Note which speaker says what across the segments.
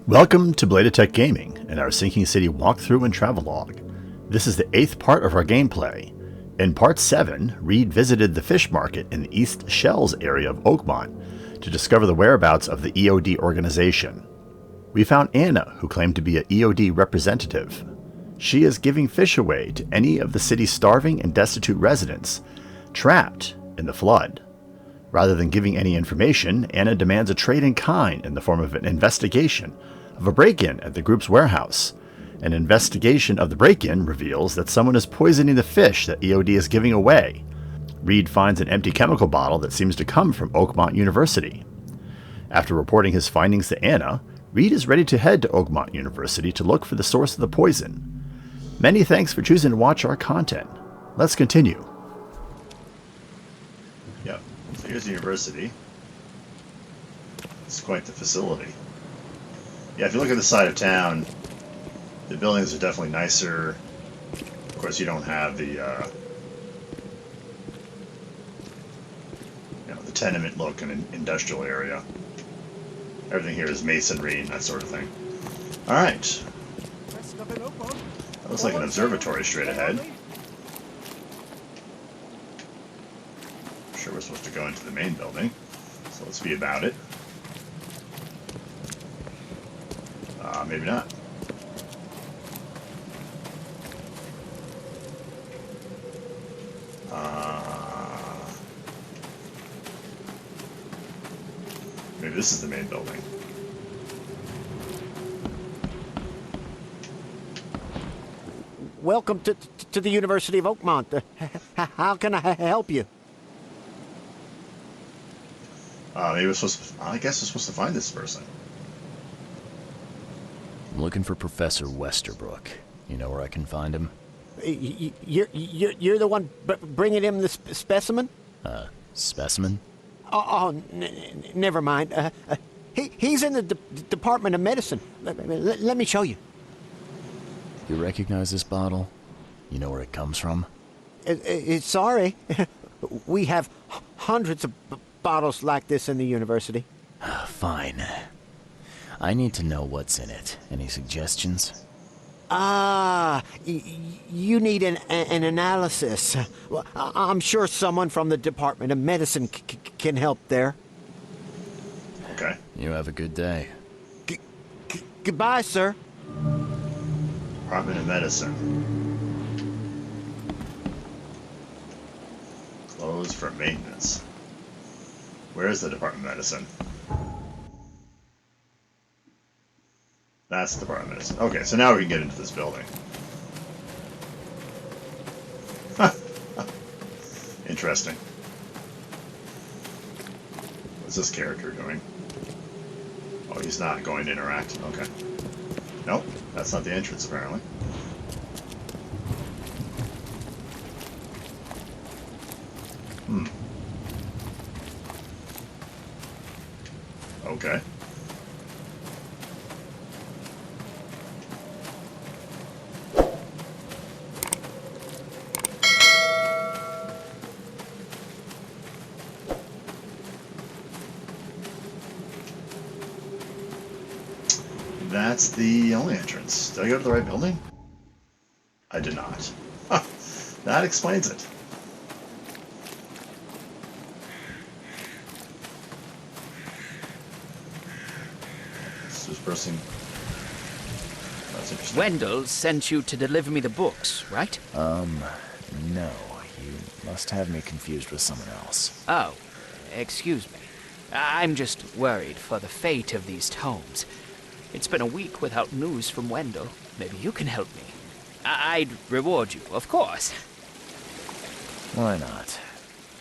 Speaker 1: Welcome to Belated Tech Gaming and our Sinking City walkthrough and travelogue. This is the 8th part of our gameplay. In part 7, Reed visited the fish market in the East Shells area of Oakmont to discover the whereabouts of the EOD organization. We found Anna, who claimed to be an EOD representative. She is giving fish away to any of the city's starving and destitute residents trapped in the flood. Rather than giving any information, Anna demands a trade in kind in the form of an investigation of a break-in at the group's warehouse. An investigation of the break-in reveals that someone is poisoning the fish that EOD is giving away. Reed finds an empty chemical bottle that seems to come from Oakmont University. After reporting his findings to Anna, Reed is ready to head to Oakmont University to look for the source of the poison. Many thanks for choosing to watch our content. Let's continue. Yep, so here's the university. It's quite the facility. Yeah, if you look at the side of town, the buildings are definitely nicer. Of course, you don't have the the tenement look in an industrial area. Everything here is masonry and that sort of thing. All right. That looks like an observatory straight ahead. I'm sure we're supposed to go into the main building, so let's be about it. Maybe not. Maybe this is the main building.
Speaker 2: Welcome to the University of Oakmont. How can I help you?
Speaker 1: Maybe we're supposed to, I guess we're supposed to find this person.
Speaker 3: I'm looking for Professor Westerbrook. You know where I can find him?
Speaker 2: You're the one bringing him the specimen?
Speaker 3: Specimen?
Speaker 2: Never mind. He's in the Department of Medicine. Let me show you.
Speaker 3: You recognize this bottle? You know where it comes from?
Speaker 2: Sorry. We have hundreds of bottles like this in the university.
Speaker 3: Fine. I need to know what's in it. Any suggestions?
Speaker 2: You need an analysis. Well, I'm sure someone from the Department of Medicine can help there.
Speaker 1: Okay.
Speaker 3: You have a good day.
Speaker 2: Goodbye, sir.
Speaker 1: Department of Medicine. Closed for maintenance. Where is the Department of Medicine? That's the Department of Medicine. Okay, so now we can get into this building. Interesting. What's this character doing? Oh, he's not going to interact. Okay. Nope, that's not the entrance, apparently. Okay. That's the only entrance. Did I go to the right building? I did not. That explains it. This is pressing. That's interesting.
Speaker 4: Wendell sent you to deliver me the books, right?
Speaker 3: No. You must have me confused with someone else.
Speaker 4: Oh, excuse me. I'm just worried for the fate of these tomes. It's been a week without news from Wendell. Maybe you can help me. I'd reward you, of course.
Speaker 3: Why not?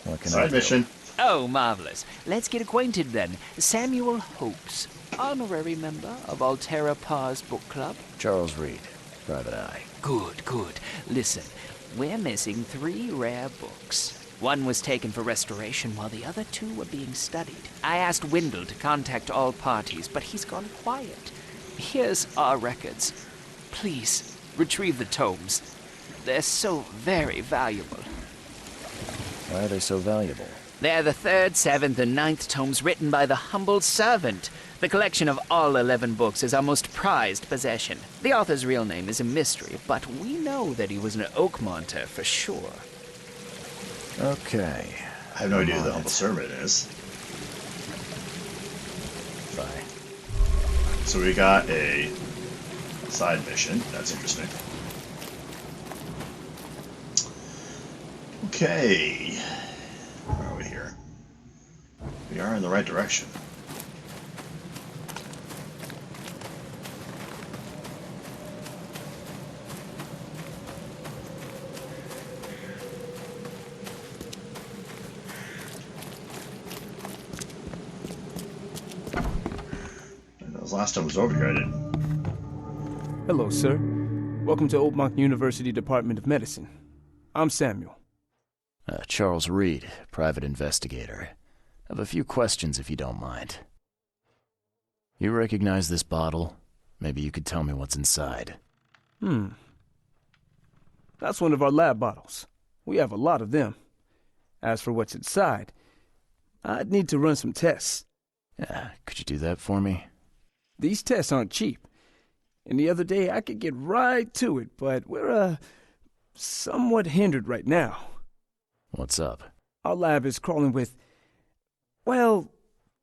Speaker 3: What can I
Speaker 1: Side
Speaker 3: do?
Speaker 1: mission.
Speaker 4: Oh, marvelous. Let's get acquainted then. Samuel Hopes, honorary member of Altera Par's book club.
Speaker 3: Charles Reed, Private Eye.
Speaker 4: Good, good. Listen, we're missing 3 rare books. One was taken for restoration while the other 2 were being studied. I asked Wendell to contact all parties, but he's gone quiet. Here's our records. Please, retrieve the tomes. They're so very valuable.
Speaker 3: Why are they so valuable?
Speaker 4: They're the 3rd, 7th, and 9th tomes written by the humble servant. The collection of all 11 books is our most prized possession. The author's real name is a mystery, but we know that he was an Oakmonter for sure.
Speaker 3: Okay.
Speaker 1: I have no idea who the humble servant is.
Speaker 3: Bye.
Speaker 1: So we got a side mission. That's interesting. Okay. Where are we here? We are in the right direction. Last time I was over here, I didn't.
Speaker 5: Hello, sir. Welcome to Oakmont University Department of Medicine. I'm Samuel.
Speaker 3: Charles Reed, private investigator. I have a few questions if you don't mind. You recognize this bottle? Maybe you could tell me what's inside.
Speaker 5: That's one of our lab bottles. We have a lot of them. As for what's inside, I'd need to run some tests.
Speaker 3: Yeah, could you do that for me?
Speaker 5: These tests aren't cheap. And the other day I could get right to it, but we're, somewhat hindered right now.
Speaker 3: What's up?
Speaker 5: Our lab is crawling with, well,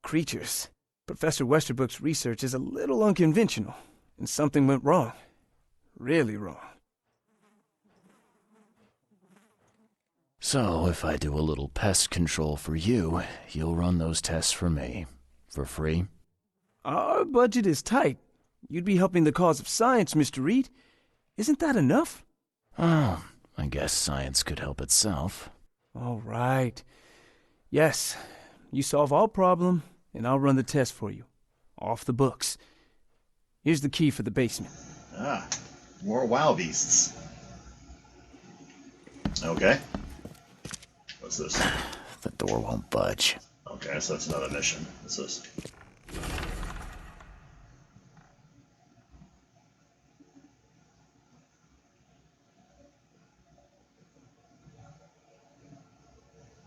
Speaker 5: creatures. Professor Westerbrook's research is a little unconventional, and something went wrong. Really wrong.
Speaker 3: So, if I do a little pest control for you, you'll run those tests for me. For free?
Speaker 5: Our budget is tight. You'd be helping the cause of science, Mr. Reed. Isn't that enough?
Speaker 3: Oh, I guess science could help itself.
Speaker 5: All right. Yes, you solve our problem, and I'll run the test for you. Off the books. Here's the key for the basement.
Speaker 1: Ah, more wild beasts. Okay. What's this?
Speaker 3: The door won't budge.
Speaker 1: Okay, so that's another mission. What's this?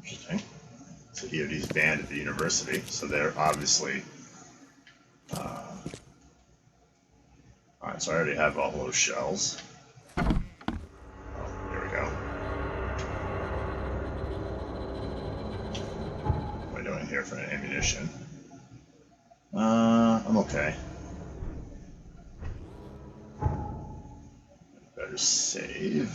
Speaker 1: Interesting. So EOD's banned at the university, so they're obviously... Alright, so I already have all those shells. Oh, there we go. What am I doing here for ammunition? I'm okay. Better save.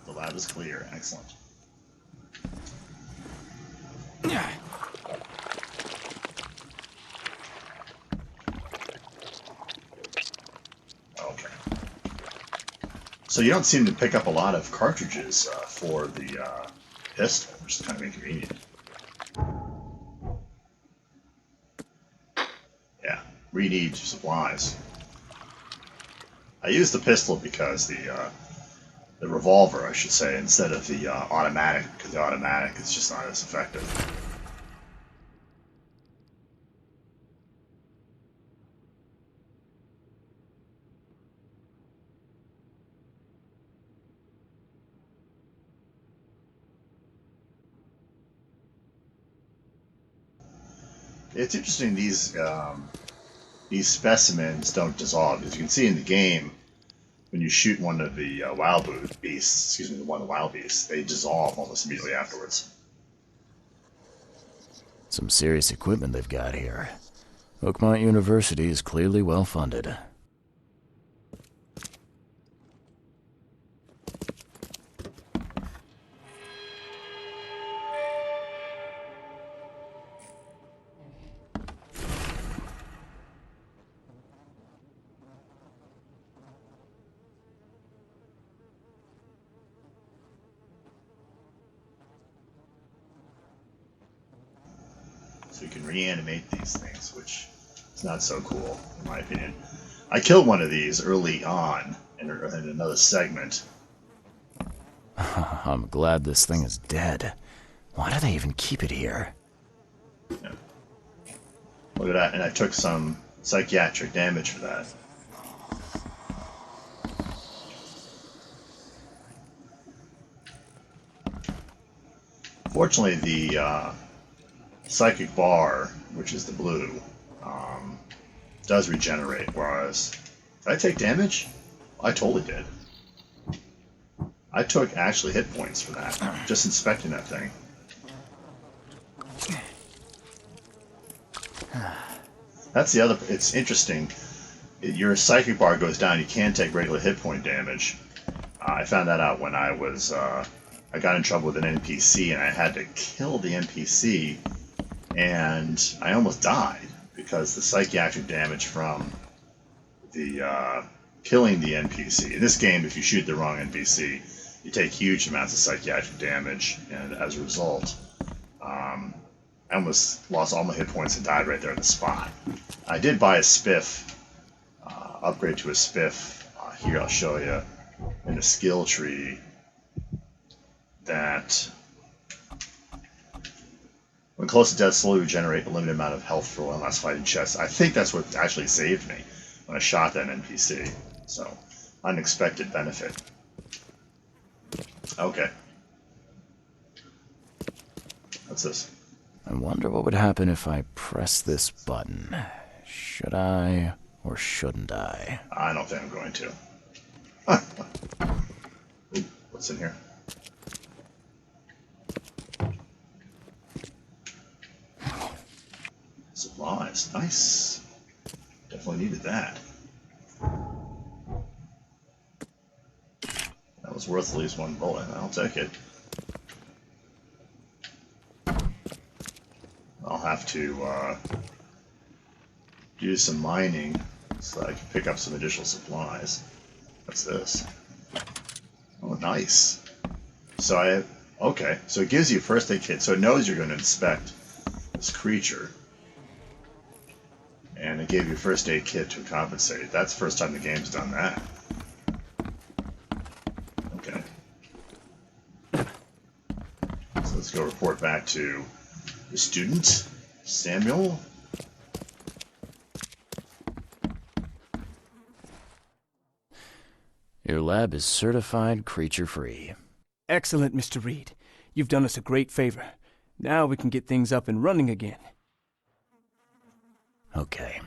Speaker 1: The lab is clear. Excellent. Okay. So you don't seem to pick up a lot of cartridges for the pistol, which is kind of inconvenient. Yeah, we need supplies. I use the pistol because the revolver, I should say, instead of the automatic, because the automatic is just not as effective. It's interesting these specimens don't dissolve. As you can see in the game, when you shoot one of the wild beasts, one of the wild beasts, they dissolve almost immediately afterwards.
Speaker 3: Some serious equipment they've got here. Oakmont University is clearly well funded.
Speaker 1: So you can reanimate these things, which is not so cool, in my opinion. I killed one of these early on in another segment.
Speaker 3: I'm glad this thing is dead. Why do they even keep it here?
Speaker 1: Yeah. Look at that, and I took some psychiatric damage for that. Fortunately, the psychic bar, which is the blue, does regenerate, whereas... Did I take damage? I totally did. I took actually hit points for that, just inspecting that thing. That's the other... It's interesting. Your psychic bar goes down, you can take regular hit point damage. I found that out when I was... I got in trouble with an NPC, and I had to kill the NPC, and I almost died, because the psychiatric damage from the killing the NPC. In this game, if you shoot the wrong NPC, you take huge amounts of psychiatric damage, and as a result, I almost lost all my hit points and died right there on the spot. I did buy a spiff, upgrade to a spiff. Here, I'll show you in the skill tree that when close to death, slowly regenerate a limited amount of health for one last fight in chess. I think that's what actually saved me when I shot that NPC. So, unexpected benefit. Okay. What's this?
Speaker 3: I wonder what would happen if I press this button. Should I or shouldn't I?
Speaker 1: I don't think I'm going to. Ooh, what's in here? Supplies. Nice. Definitely needed that. That was worth at least one bullet. I'll take it. I'll have to do some mining so that I can pick up some additional supplies. What's this? Oh, nice. So okay, so it gives you a first aid kit, so it knows you're going to inspect this creature. And it gave you a first aid kit to compensate. That's the first time the game's done that. Okay. So let's go report back to the student, Samuel.
Speaker 3: Your lab is certified creature-free.
Speaker 5: Excellent, Mr. Reed. You've done us a great favor. Now we can get things up and running again.
Speaker 3: Okay.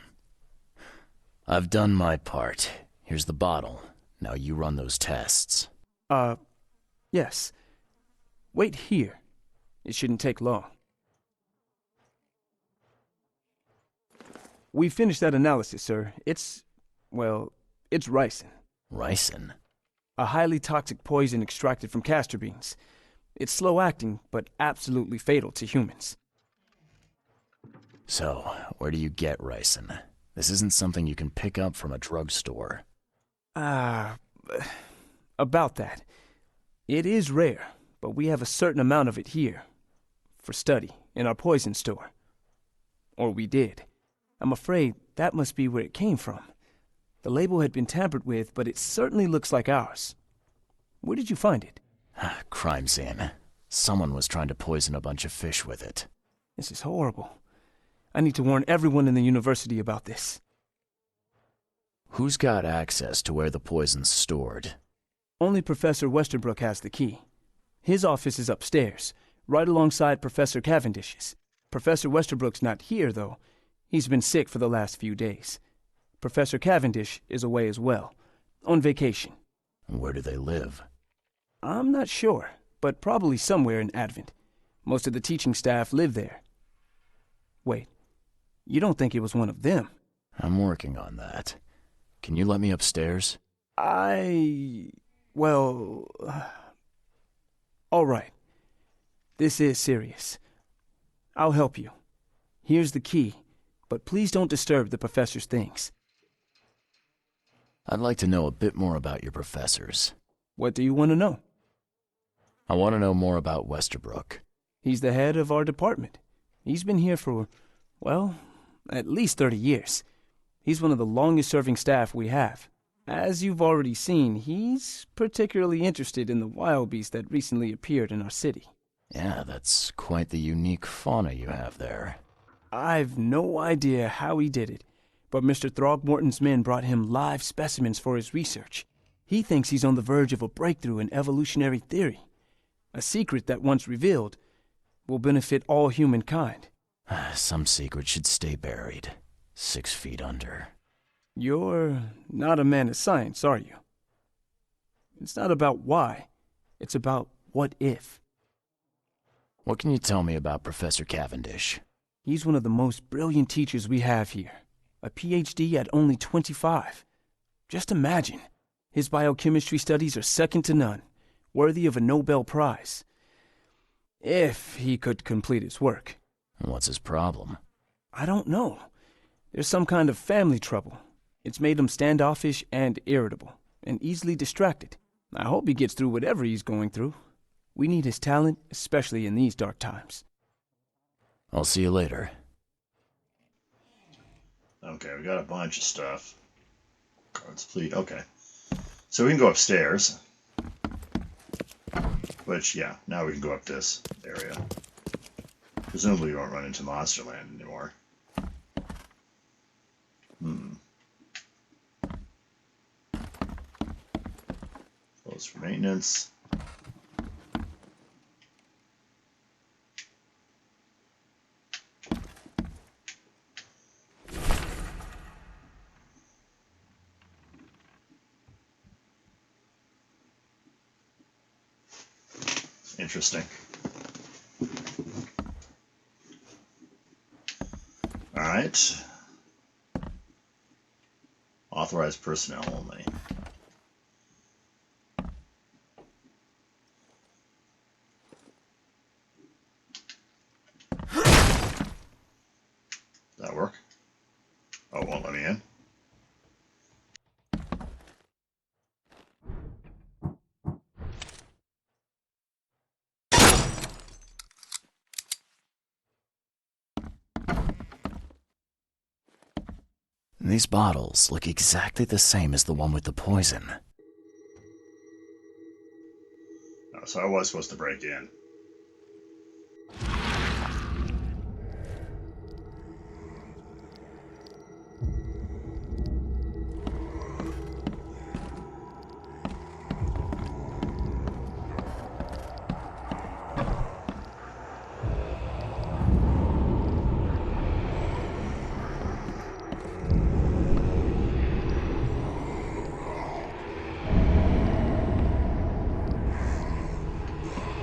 Speaker 3: I've done my part. Here's the bottle. Now you run those tests.
Speaker 5: Yes. Wait here. It shouldn't take long. We finished that analysis, sir. It's ricin.
Speaker 3: Ricin?
Speaker 5: A highly toxic poison extracted from castor beans. It's slow-acting, but absolutely fatal to humans.
Speaker 3: So, where do you get ricin? This isn't something you can pick up from a drugstore.
Speaker 5: About that. It is rare, but we have a certain amount of it here. For study, in our poison store. Or we did. I'm afraid that must be where it came from. The label had been tampered with, but it certainly looks like ours. Where did you find it?
Speaker 3: Crime scene. Someone was trying to poison a bunch of fish with it.
Speaker 5: This is horrible. I need to warn everyone in the university about this.
Speaker 3: Who's got access to where the poison's stored?
Speaker 5: Only Professor Westerbrook has the key. His office is upstairs, right alongside Professor Cavendish's. Professor Westerbrook's not here, though. He's been sick for the last few days. Professor Cavendish is away as well, on vacation.
Speaker 3: Where do they live?
Speaker 5: I'm not sure, but probably somewhere in Advent. Most of the teaching staff live there. Wait, you don't think it was one of them?
Speaker 3: I'm working on that. Can you let me upstairs?
Speaker 5: All right. This is serious. I'll help you. Here's the key, but please don't disturb the professor's things.
Speaker 3: I'd like to know a bit more about your professors.
Speaker 5: What do you want to know?
Speaker 3: I want to know more about Westerbrook.
Speaker 5: He's the head of our department. He's been here for, well, at least 30 years. He's one of the longest-serving staff we have. As you've already seen, he's particularly interested in the wild beast that recently appeared in our city.
Speaker 3: Yeah, that's quite the unique fauna you have there.
Speaker 5: I've no idea how he did it, but Mr. Throgmorton's men brought him live specimens for his research. He thinks he's on the verge of a breakthrough in evolutionary theory. A secret that, once revealed, will benefit all humankind.
Speaker 3: Some secrets should stay buried, 6 feet under.
Speaker 5: You're not a man of science, are you? It's not about why, it's about what if.
Speaker 3: What can you tell me about Professor Cavendish?
Speaker 5: He's one of the most brilliant teachers we have here. A PhD at only 25. Just imagine. His biochemistry studies are second to none, worthy of a Nobel Prize. If he could complete his work.
Speaker 3: What's his problem?
Speaker 5: I don't know. There's some kind of family trouble. It's made him standoffish and irritable, and easily distracted. I hope he gets through whatever he's going through. We need his talent, especially in these dark times.
Speaker 3: I'll see you later.
Speaker 1: Okay, we got a bunch of stuff. Cards, please. Okay. So we can go upstairs. Which, yeah, now we can go up this area. Presumably we won't run into Monsterland anymore. Close for maintenance. Interesting. All right. Authorized personnel only. That work? Oh, it won't let me in?
Speaker 3: These bottles look exactly the same as the one with the poison.
Speaker 1: Oh, so I was supposed to break in.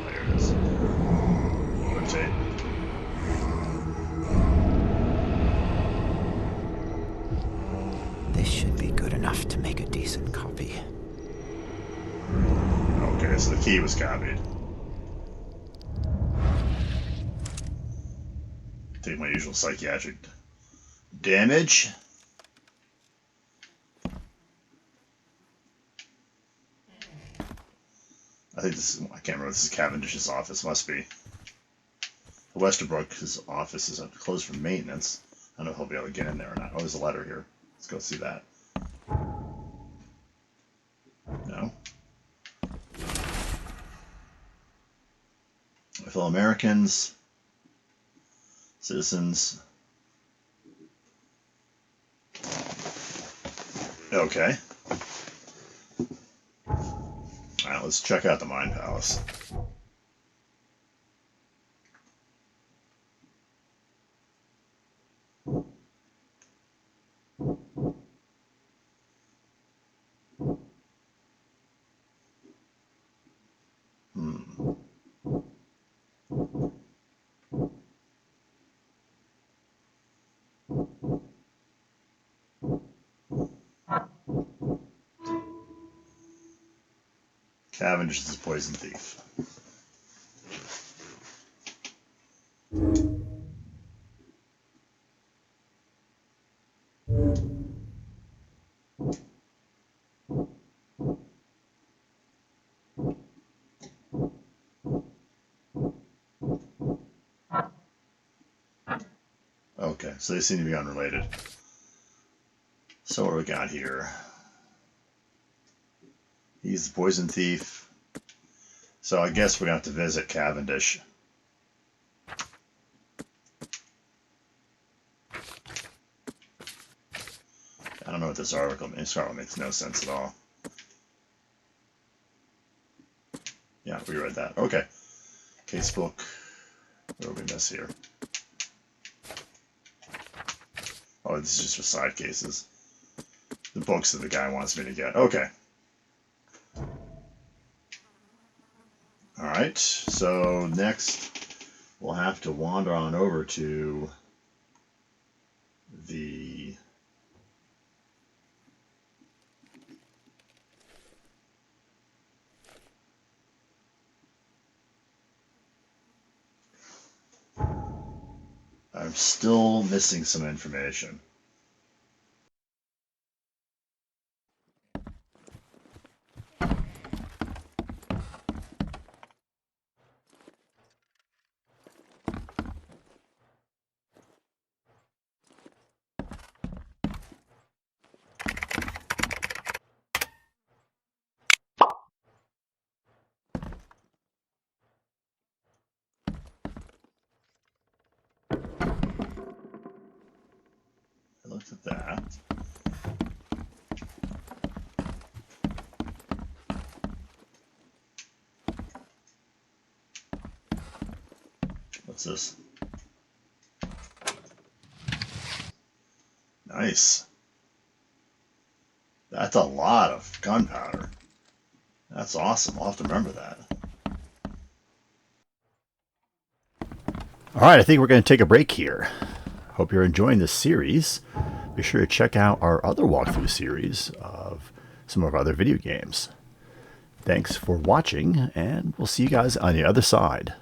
Speaker 1: There it is. Rotate.
Speaker 2: This should be good enough to make a decent copy.
Speaker 1: Okay, so the key was copied. Take my usual psychiatric damage. I think this is, I can't remember, this is Cavendish's office, must be. Westerbrook's office is closed for maintenance. I don't know if he'll be able to get in there or not. Oh, there's a letter here. Let's go see that. No. My fellow Americans, citizens. Okay. Alright, let's check out the Mind Palace. Cavendish is a poison thief. Okay, so they seem to be unrelated. So what do we got here? He's the poison thief. So I guess we're going to have to visit Cavendish. I don't know what this article means. This article makes no sense at all. Yeah, we read that. Okay. Casebook. What do we miss here? Oh, this is just for side cases. The books that the guy wants me to get. Okay. Alright, so next we'll have to wander on over to the I'm still missing some information. I looked at that. What's this? Nice. That's a lot of gunpowder. That's awesome. I'll have to remember that. Alright, I think we're going to take a break here. Hope you're enjoying this series. Be sure to check out our other walkthrough series of some of our other video games. Thanks for watching, and we'll see you guys on the other side.